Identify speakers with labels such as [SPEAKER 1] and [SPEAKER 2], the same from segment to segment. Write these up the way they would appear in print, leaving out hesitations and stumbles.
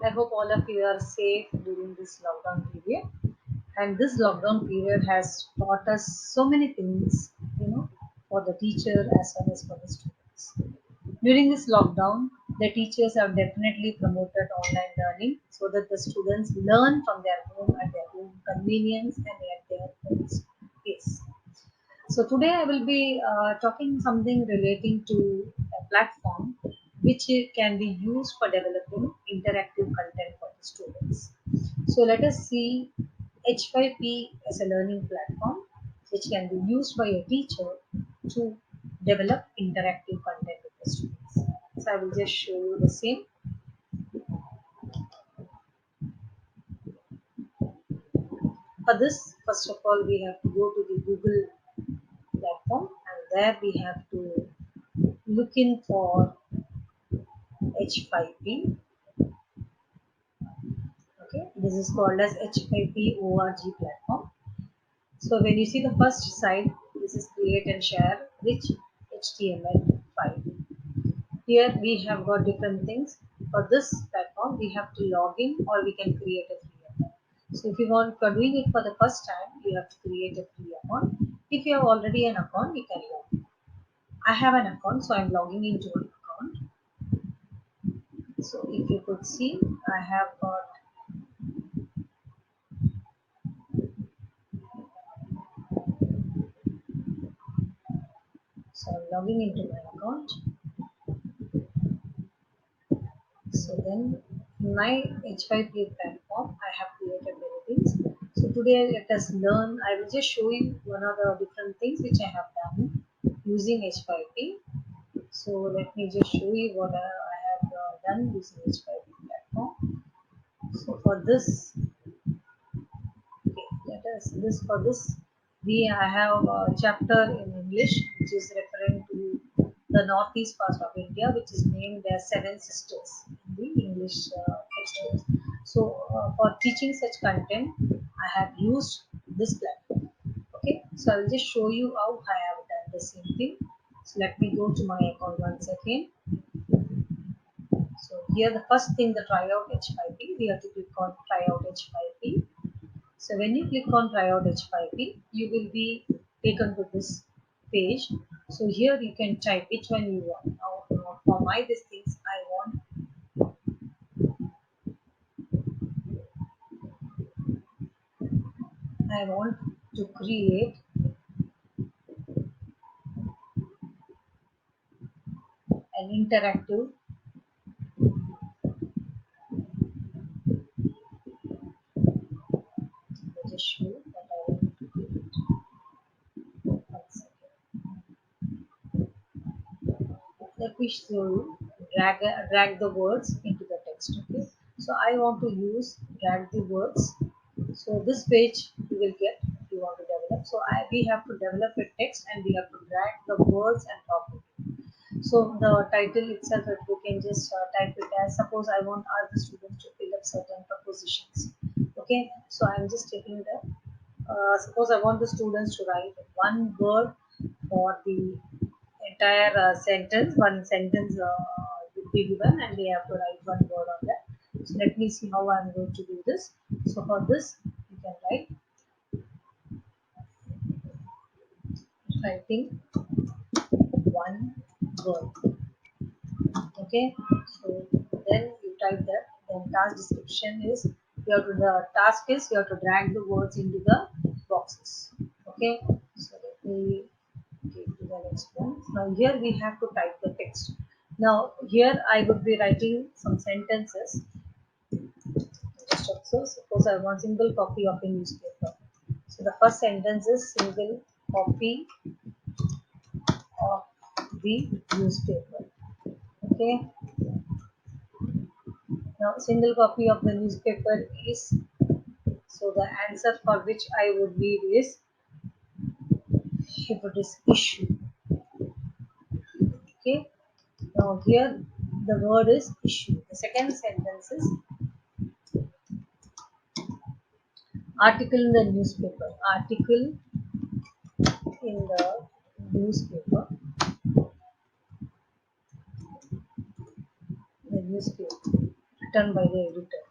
[SPEAKER 1] I hope all of you are safe during this lockdown period. And this lockdown period has taught us so many things, for the teacher as well as for the students. During this lockdown, the teachers have definitely promoted online learning so that the students learn from their home at their own convenience and at their own pace. So today I will be talking something relating to a platform which can be used for developing interactive content for the students. So let us see H5P as a learning platform which can be used by a teacher to develop interactive content with the students. So I will just show you the same. For this, first of all, we have to go to the Google platform and there we have to look in for H5P. Okay, this is called as H5P ORG platform. So when you see the first side, this is create and share rich HTML file. Here we have got different things. For this platform, we have to log in or we can create a free account. So if you want for doing it for the first time, you have to create a free account. If you have already an account, you can log in. I have an account, so I'm logging into an account. So if you could see, I have got. So I'm logging into my account. So then my H5P platform, I have created many things. So today let us learn, I will just show you one of the different things which I have done using H5P. So let me just show you what I have done using H5P platform. So for this, okay, let us, for this, I have a chapter in English which is referring to the northeast part of India, which is named as Seven Sisters in the English textbooks. So, for teaching such content, I have used this platform. Okay, so I will just show you how I have done the same thing. So, let me go to my account once again. So, here the first thing, the tryout H5P, we have to click on tryout H5P. So when you click on tryout H5P, you will be taken to this page. So here you can type which one you want. Now for my these things, I want to create an interactive. I'll just show you that I want to create. One second. Let me show you. Drag the words into the text. Okay. So I want to use drag the words. So this page you will get if you want to develop. So we have to develop a text and we have to drag the words and top it. So the title itself, you can just type it as, suppose I want all the students to fill up certain propositions. Okay, so I'm just taking the, suppose I want the students to write one word for the entire sentence, one sentence will be given and they have to write one word on that. So let me see how I'm going to do this. So for this, you can write writing one word. Okay, so then you type that. Then task description is the task is you have to drag the words into the boxes. Okay, so let me get to the next one. Now here we have to type the text. Now here I would be writing some sentences. Just also suppose I want single copy of a newspaper. So the first sentence is single copy of the newspaper. Okay. Now single copy of the newspaper is, so the answer for which I would need is if it is issue. Okay. Now here the word is issue. The second sentence is article in the newspaper. Article in the newspaper. The newspaper. written by the editor.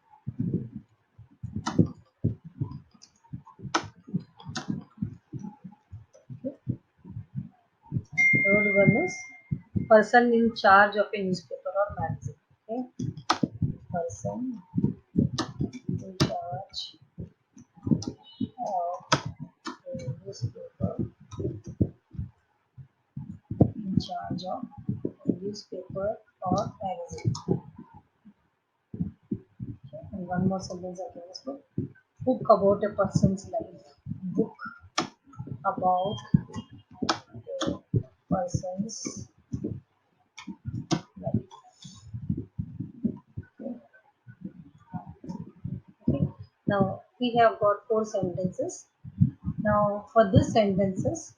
[SPEAKER 1] Third one is person in charge of a newspaper or magazine. Okay, person in charge of a newspaper, in charge of a newspaper or magazine. Okay. And one more sentence I can just put. Book about a person's life. Book about a person's life. Okay. Okay. Now we have got four sentences. Now for these sentences,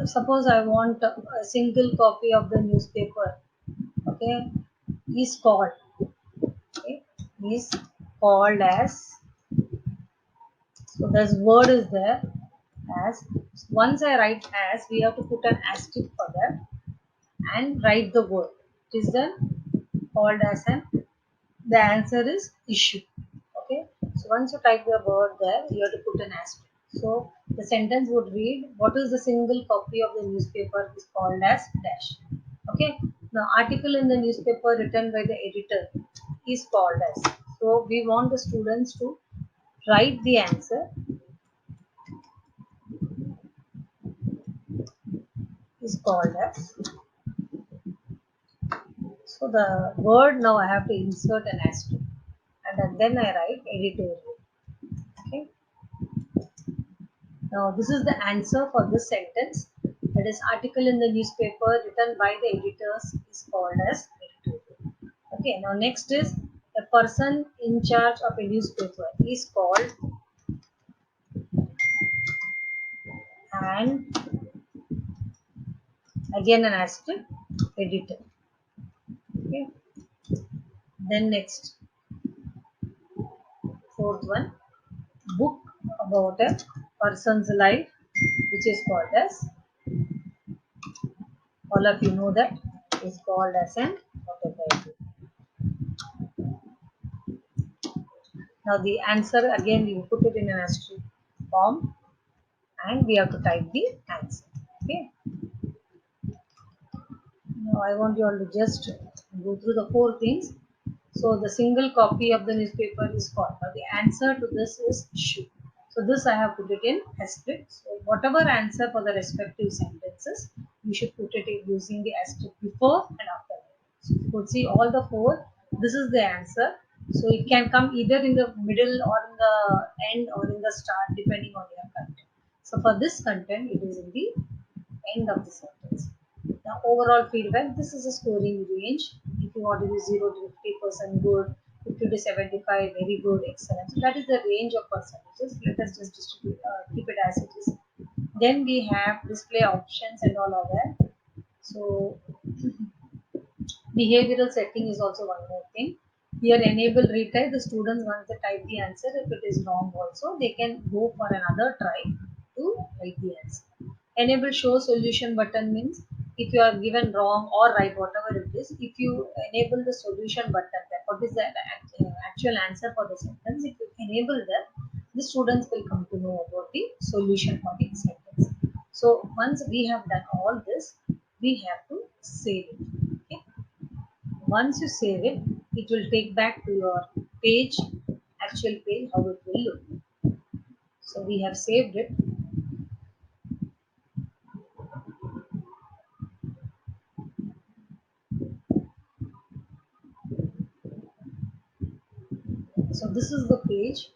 [SPEAKER 1] suppose I want a single copy of the newspaper. Okay, is called. Okay, is called as. So this word is there as. Once I write as, we have to put an asterisk for that and write the word. It is then called as an. The answer is issue. Okay, so once you type the word there, you have to put an asterisk. So the sentence would read, what is the single copy of the newspaper is called as dash. Okay, now article in the newspaper written by the editor is called as. So we want the students to write the answer is called as. So the word now I have to insert an asterisk and then I write editorial. Okay. Now this is the answer for this sentence. That is, article in the newspaper written by the editors is called as editorial. Okay. Now next is a person in charge of a newspaper is called and again an asterisk editor. Okay. Then next, fourth one, book about a person's life, which is called as, all of you know that, is called as an autobiography. Now the answer again we put it in an asterisk form and we have to type the answer. Okay. Now I want you all to just go through the four things. So the single copy of the newspaper is called. Now the answer to this is issue. So this I have put it in asterisk. So whatever answer for the respective sentences, you should put it in using the asterisk before and after. So you could see all the four. This is the answer. So it can come either in the middle or in the end or in the start depending on your content. So for this content, it is in the end of the sentence. Now overall feedback, this is a scoring range. If you want to be 0 to 50% good, 50 to 75 very good, excellent. So that is the range of percentages. Let us just distribute, keep it as it is. Then we have display options and all of that. So behavioral setting is also one more thing. Here enable retry. The students once they type the answer, if it is wrong also, they can go for another try to write the answer. Enable show solution button means if you are given wrong or right, whatever it is, if you enable the solution button, that what is the actual answer for the sentence, if you enable that, the students will come to know about the solution for the sentence. So once we have done all this, we have to save it. Okay. Once you save it, it will take back to your page, actual page, how it will look. So we have saved it. So this is the page.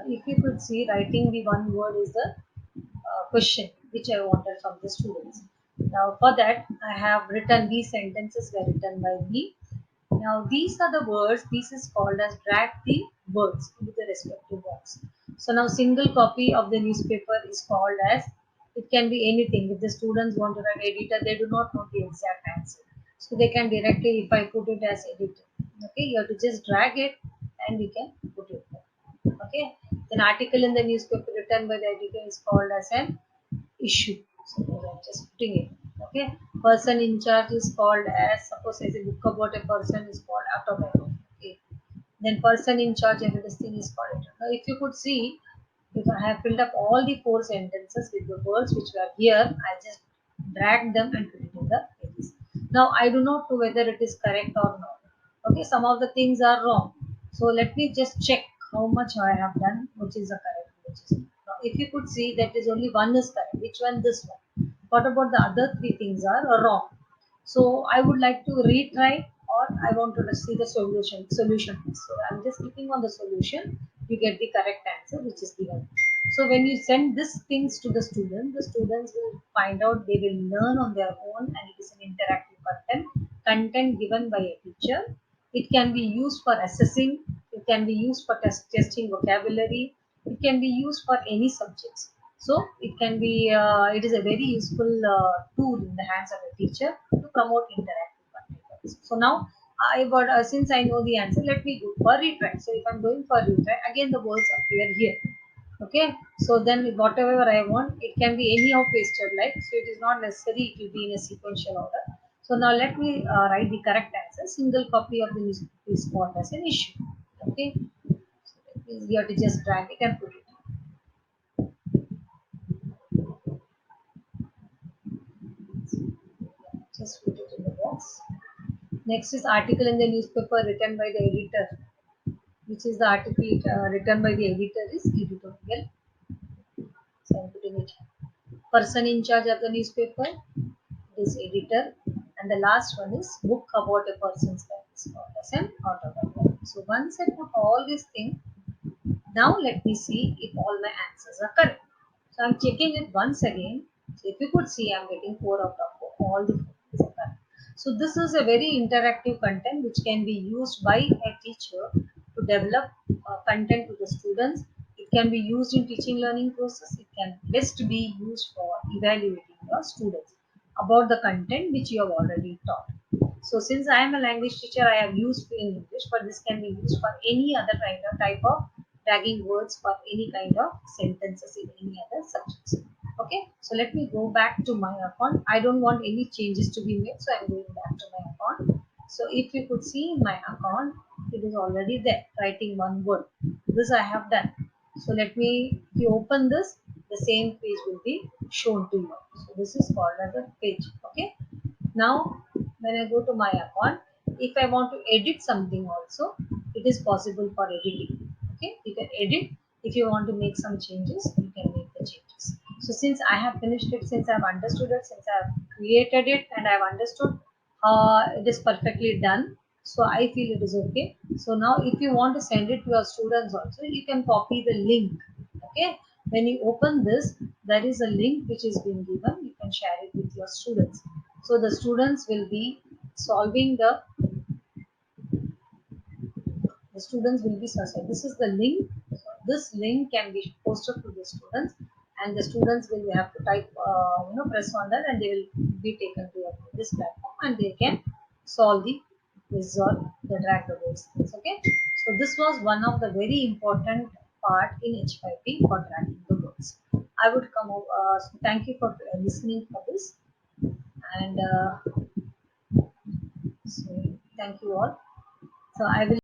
[SPEAKER 1] If you could see, writing the one word is the question which I wanted from the students. Now for that, I have written these sentences were written by me. Now these are the words. This is called as drag the words into the respective box. So now single copy of the newspaper is called as, it can be anything. If the students want to write editor, they do not know the exact answer. So they can directly, if I put it as editor, okay, you have to just drag it and we can put it there. Okay. Then article in the newspaper written by the editor is called as an issue. So I'm just putting it. Okay. Person in charge is called as, suppose as a book about a person is called autobiography. Okay. Then person in charge and this thing is called. Now if you could see, if I have filled up all the four sentences with the words which were here, I just drag them and put it in the pages. Now I do not know whether it is correct or not. Okay, some of the things are wrong. So let me just check how much I have done, which is the correct, which is now. If you could see that is only one is correct. Which one? This one. What about the other three things are wrong? So I would like to retry, or I want to see the solution. So I'm just clicking on the solution. You get the correct answer which is given. So when you send these things to the students will find out, they will learn on their own, and it is an interactive content given by a teacher. It can be used for assessing, it can be used for testing vocabulary, it can be used for any subjects. So it is a very useful tool in the hands of a teacher to promote interactive content. So now since I know the answer, let me go for retry. So if I'm going for retry, again the words appear here. Okay, so then whatever I want, it can be any of pasted like, so it is not necessary it will be in a sequential order. So now let me write the correct answer. Single copy of the newspaper is called as an issue. Okay, so you have to just drag it and put it. Just put it in the box. Next is article in the newspaper written by the editor, which is the article written by the editor is editorial. So I'm putting it. Person in charge of the newspaper is editor, and the last one is book about a person's life is called as an autobiography. So once I put all these things, now let me see if all my answers are correct. So I'm checking it once again. So if you could see, I'm getting 4 out of 4. All the 4 are correct. So this is a very interactive content which can be used by a teacher to develop content to the students. It can be used in teaching learning process. It can best be used for evaluating your students about the content which you have already taught. So since I am a language teacher, I have used in English, but this can be used for any other kind of type of tagging words for any kind of sentences in any other subjects. Okay, so let me go back to my account. I don't want any changes to be made, so I'm going back to my account. So if you could see in my account, it is already there, writing one word. This I have done. So let me, if you open this, the same page will be shown to you. So this is called as a page. Okay. Now, when I go to my account, if I want to edit something also, it is possible for editing. Okay, you can edit. If you want to make some changes, you can make the changes. So since I have finished it, since I have understood it, since I have created it and I have understood it is perfectly done, so I feel it is okay. So now if you want to send it to your students also, you can copy the link. Okay, when you open this, there is a link which is being given. You can share it with your students. So the students will be solving the students will be sorry, this is the link. So this link can be posted to the students, and the students will have to type press on that, and they will be taken to this platform, and they can solve the quiz or the drag the words things. Okay, so this was one of the very important part in H5P for dragging the words. I would come over, so thank you for listening for this, and so thank you all. So I will